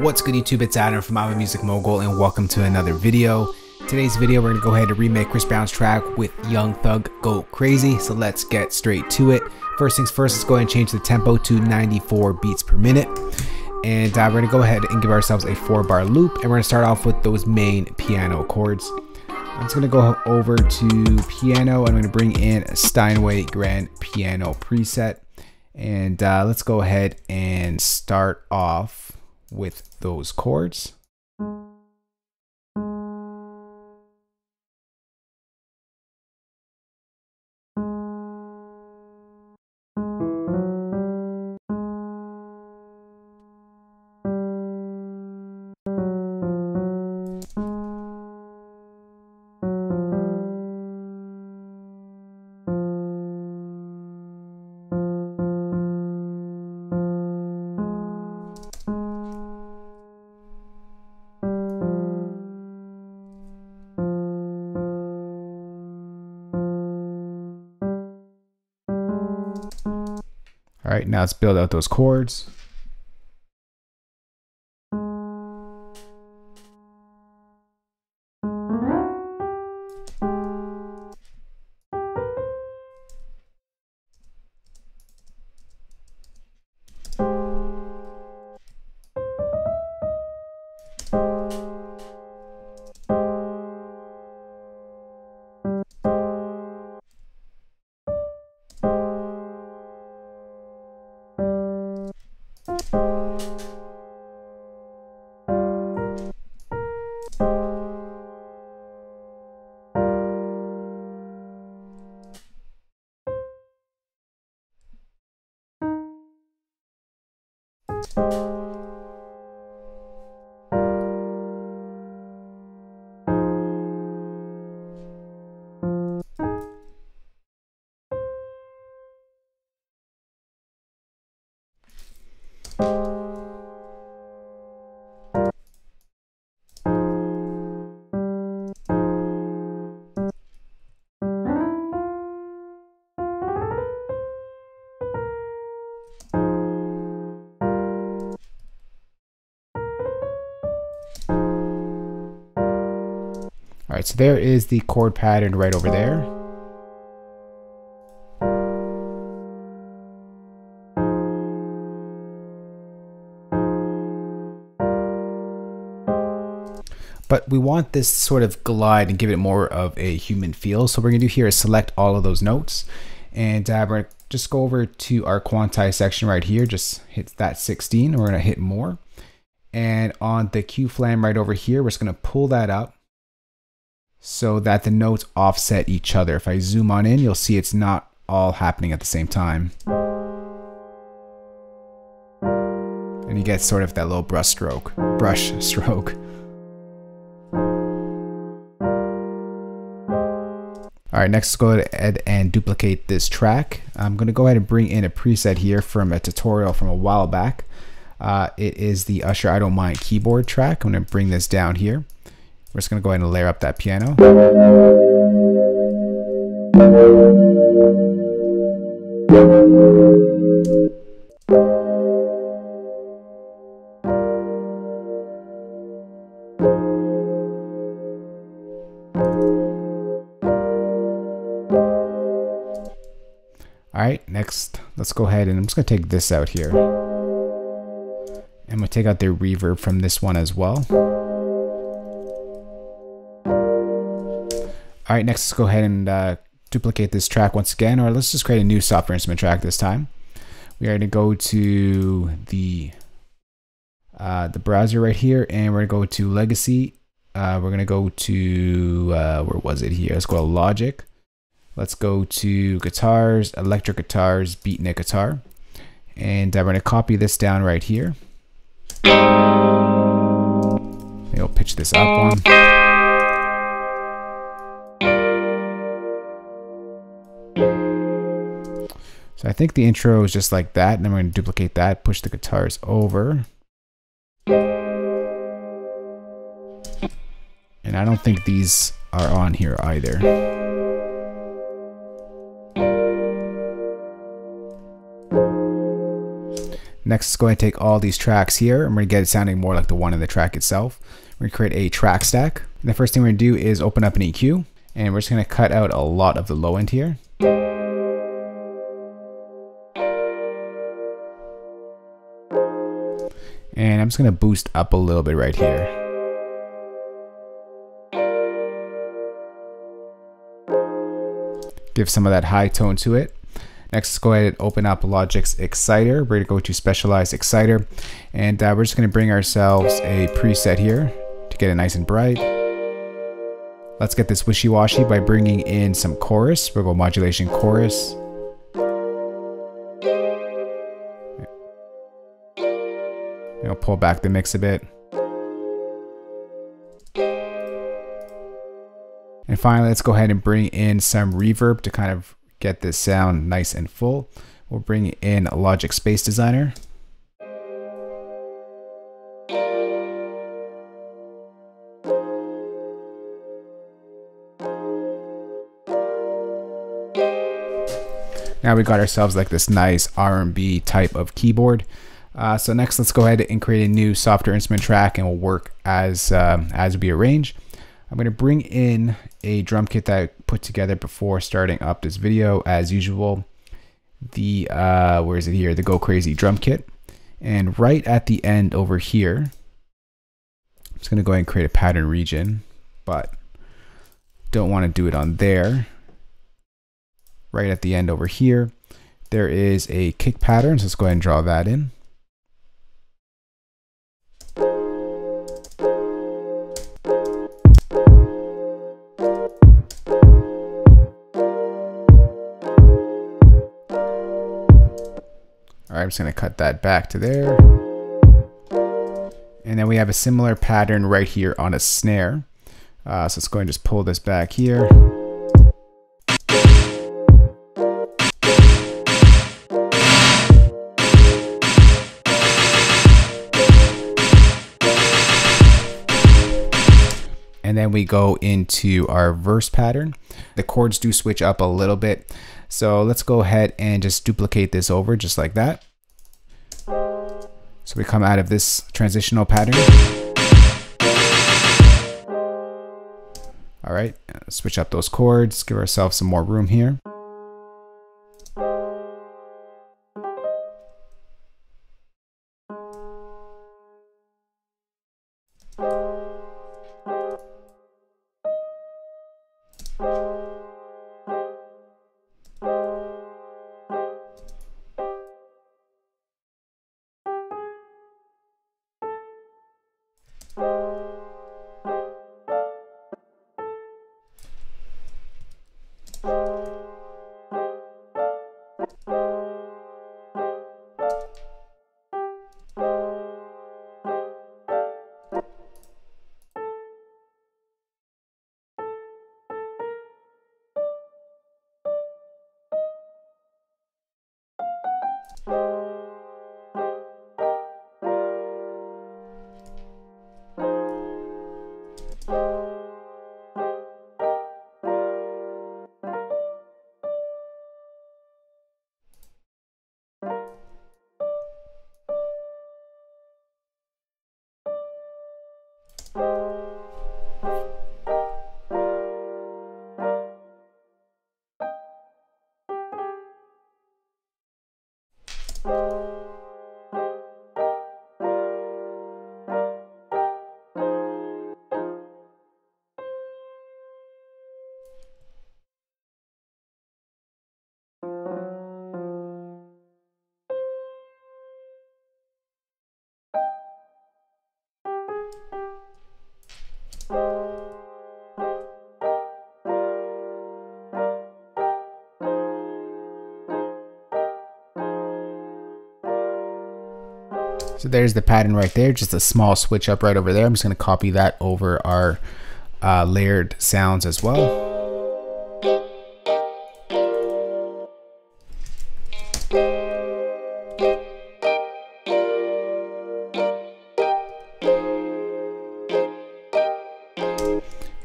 What's good YouTube, it's Adam from I'm a Music Mogul and welcome to another video. Today's video we're going to go ahead and remake Chris Brown's track with Young Thug Go Crazy, so let's get straight to it. First things first, let's go ahead and change the tempo to 94 beats per minute. And we're going to go ahead and give ourselves a 4-bar loop, and we're going to start off with those main piano chords. I'm just going to go over to piano and I'm going to bring in a Steinway Grand Piano preset. And let's go ahead and start off with those chords. All right, now let's build out those chords. All right, so there is the chord pattern right over there. But we want this to sort of glide and give it more of a human feel. So what we're gonna do here is select all of those notes, and we're gonna just go over to our quantize section right here, just hit that 16, and we're gonna hit more. And on the Q flam right over here, we're just gonna pull that up so that the notes offset each other. If I zoom on in, you'll see it's not all happening at the same time. And you get sort of that little brush stroke. All right, next let's go ahead and duplicate this track. I'm gonna go ahead and bring in a preset here from a tutorial from a while back. It is the Usher I Don't Mind keyboard track. I'm gonna bring this down here. We're just going to go ahead and layer up that piano. All right, next, let's go ahead and I'm just going to take this out here. I'm going to take out the reverb from this one as well. All right, next let's go ahead and duplicate this track once again, or let's just create a new software instrument track this time. We are going to go to the browser right here, and we're going to go to Legacy. We're going to go to, where was it here? Let's go to Logic. Let's go to Guitars, Electric Guitars, Beatnik Guitar. And we're going to copy this down right here. Maybe I'll pitch this up one. So I think the intro is just like that, and then we're going to duplicate that, push the guitars over. And I don't think these are on here either. Next, let's go ahead and take all these tracks here. I'm going to get it sounding more like the one in the track itself. We're going to create a track stack. And the first thing we're going to do is open up an EQ. And we're just going to cut out a lot of the low end here. And I'm just going to boost up a little bit right here. Give some of that high tone to it. Next, let's go ahead and open up Logic's Exciter. We're going to go to Specialized Exciter. And we're just going to bring ourselves a preset here to get it nice and bright. Let's get this wishy-washy by bringing in some chorus. We'll go Modulation Chorus. I'll pull back the mix a bit. And finally, let's go ahead and bring in some reverb to kind of get this sound nice and full. We'll bring in Logic Space Designer. Now we got ourselves like this nice R&B type of keyboard. So next, let's go ahead and create a new software instrument track, and we'll work as we arrange. I'm going to bring in a drum kit that I put together before starting up this video, as usual. The where is it here? The Go Crazy drum kit. And right at the end over here, I'm just going to go ahead and create a pattern region, but don't want to do it on there. Right at the end over here, there is a kick pattern, so let's go ahead and draw that in. Alright, I'm just going to cut that back to there. And then we have a similar pattern right here on a snare. So let's go ahead and just pull this back here. And then we go into our verse pattern. The chords do switch up a little bit. So let's go ahead and just duplicate this over just like that. So we come out of this transitional pattern. All right, switch up those chords, give ourselves some more room here. So there's the pattern right there, just a small switch up right over there. I'm just going to copy that over our layered sounds as well.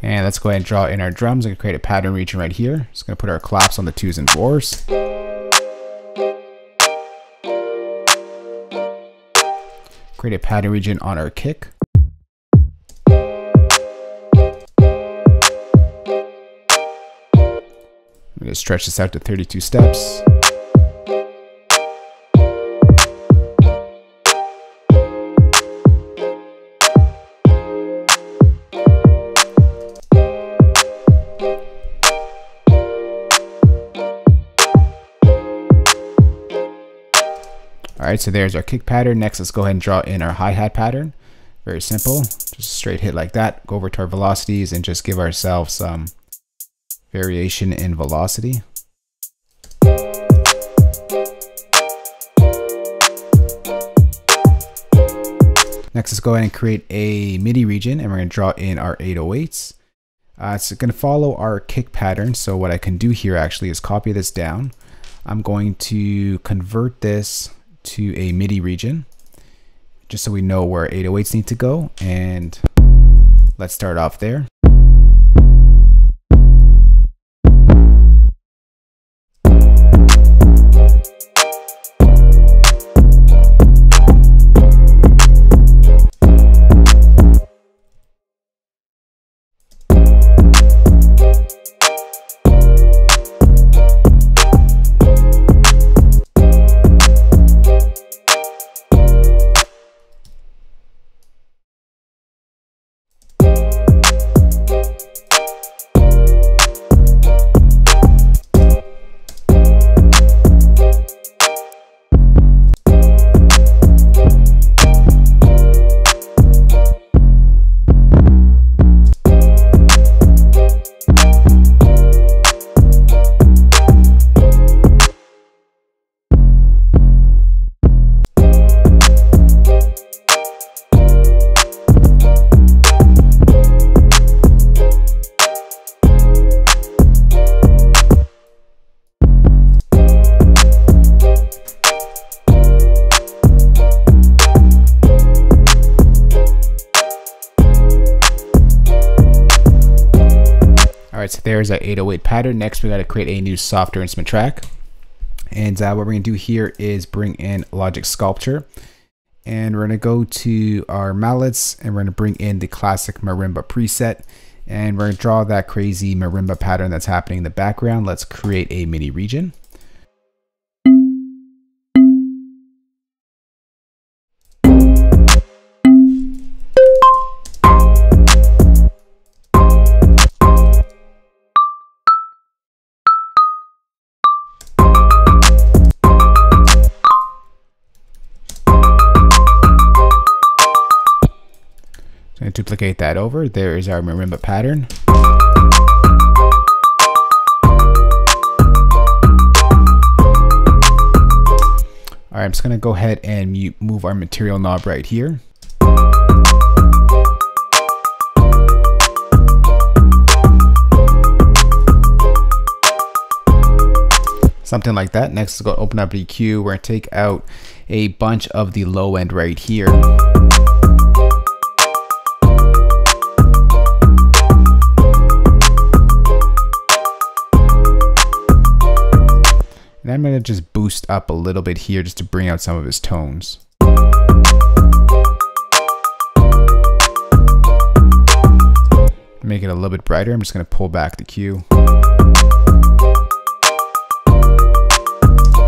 And let's go ahead and draw in our drums. I'm going to create a pattern region right here. Just going to put our claps on the 2s and 4s. create a pattern region on our kick. I'm going to stretch this out to 32 steps. Alright, so there's our kick pattern. Next, let's go ahead and draw in our hi-hat pattern. Very simple, just a straight hit like that. Go over to our velocities and just give ourselves some variation in velocity. Next, let's go ahead and create a MIDI region, and we're going to draw in our 808s. It's going to follow our kick pattern, so what I can do here actually is copy this down. I'm going to convert this to a MIDI region, just so we know where 808s need to go, and let's start off there. Alright, so there's our 808 pattern. Next, we got to create a new softer instrument track. And what we're going to do here is bring in Logic Sculpture. And we're going to go to our mallets, and we're going to bring in the classic marimba preset. And we're going to draw that crazy marimba pattern that's happening in the background. Let's create a MIDI region. And duplicate that over. There is our marimba pattern. All right, I'm just gonna go ahead and move our material knob right here. Something like that. Next, let's go open up EQ. We're gonna take out a bunch of the low end right here. And I'm going to just boost up a little bit here just to bring out some of his tones. Make it a little bit brighter. I'm just going to pull back the Q.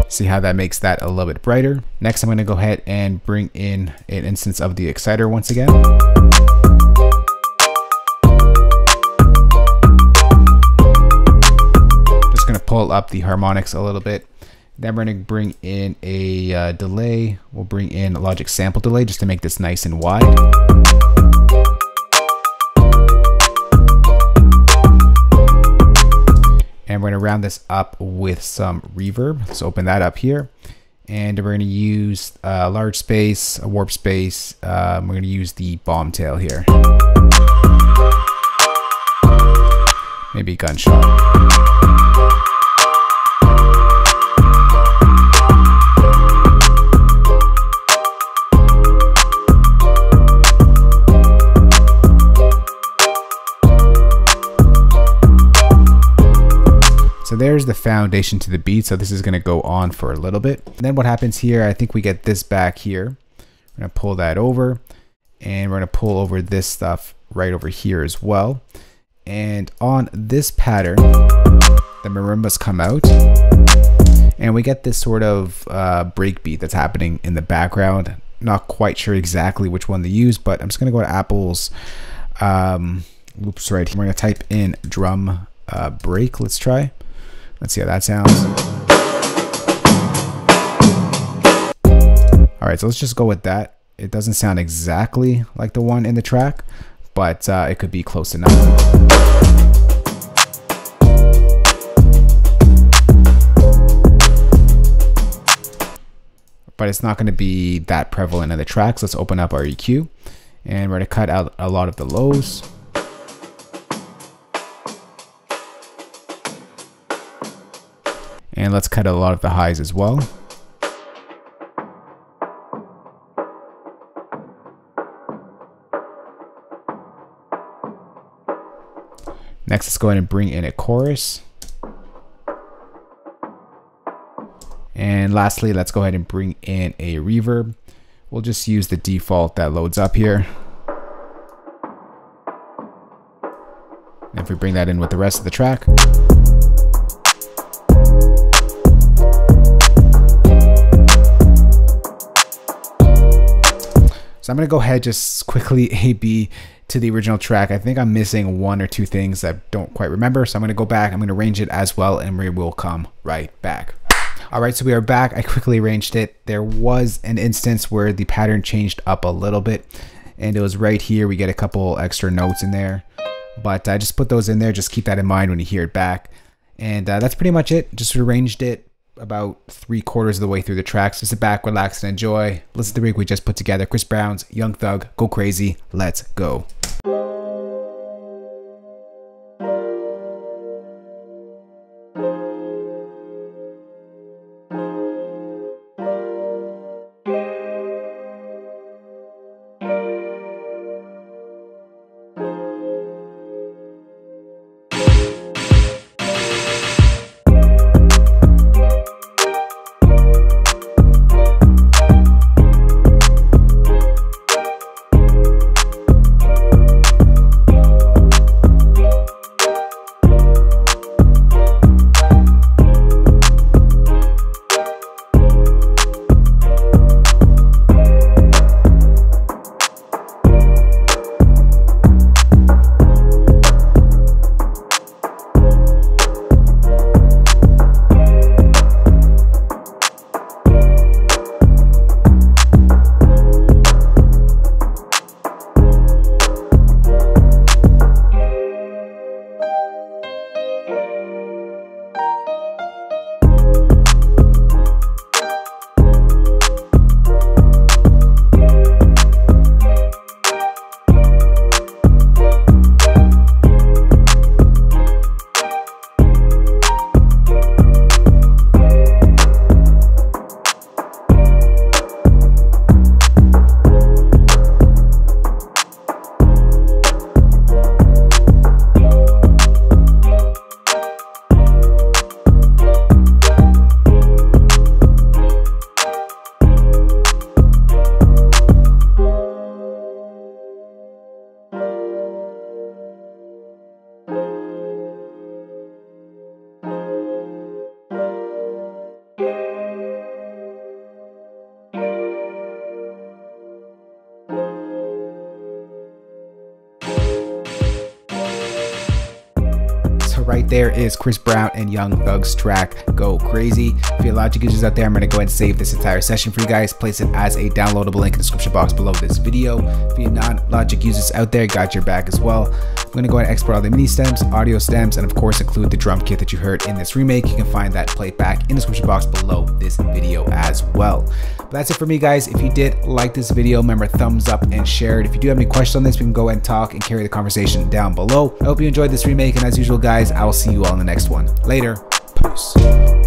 See how that makes that a little bit brighter. Next, I'm going to go ahead and bring in an instance of the exciter once again. Pull up the harmonics a little bit. Then we're going to bring in a delay. We'll bring in a Logic sample delay just to make this nice and wide. And we're going to round this up with some reverb. Let's open that up here. And we're going to use a large space, a warp space. We're going to use the bomb tail here. Maybe gunshot. So there's the foundation to the beat. So this is going to go on for a little bit. And then what happens here, I think we get this back here. We're going to pull that over, and we're going to pull over this stuff right over here as well. And on this pattern, the marimbas come out, and we get this sort of breakbeat that's happening in the background. Not quite sure exactly which one to use, but I'm just going to go to Apple's loops right here. We're going to type in drum break. Let's try. Let's see how that sounds. All right, so let's just go with that. It doesn't sound exactly like the one in the track, but it could be close enough. But it's not going to be that prevalent in the tracks. Let's open up our EQ, and we're going to cut out a lot of the lows. And let's cut a lot of the highs as well. Next, let's go ahead and bring in a chorus. And lastly, let's go ahead and bring in a reverb. We'll just use the default that loads up here. And if we bring that in with the rest of the track. So I'm going to go ahead just quickly A/B to the original track. I think I'm missing one or two things that I don't quite remember. So I'm going to go back, I'm going to arrange it as well, and we will come right back. All right, so we are back. I quickly arranged it. There was an instance where the pattern changed up a little bit, and it was right here. We get a couple extra notes in there, but I just put those in there. Just keep that in mind when you hear it back. And that's pretty much it. Just arranged it about 3/4 of the way through the track. So sit back, relax, and enjoy. Listen to the rig we just put together. Chris Brown's Young Thug, Go Crazy. Let's go. Right there is Chris Brown and Young Thug's track Go Crazy. If you're Logic users out there, I'm going to go ahead and save this entire session for you guys, place it as a downloadable link in the description box below this video. If you're non-Logic users out there, got your back as well. I'm going to go ahead and export all the MIDI stems, audio stems, and of course include the drum kit that you heard in this remake. You can find that playback in the description box below this video as well. But that's it for me, guys. If you did like this video, remember thumbs up and share it. If you do have any questions on this, we can go ahead and talk and carry the conversation down below. I hope you enjoyed this remake, and as usual, guys, I will see you all in the next one. Later. Peace.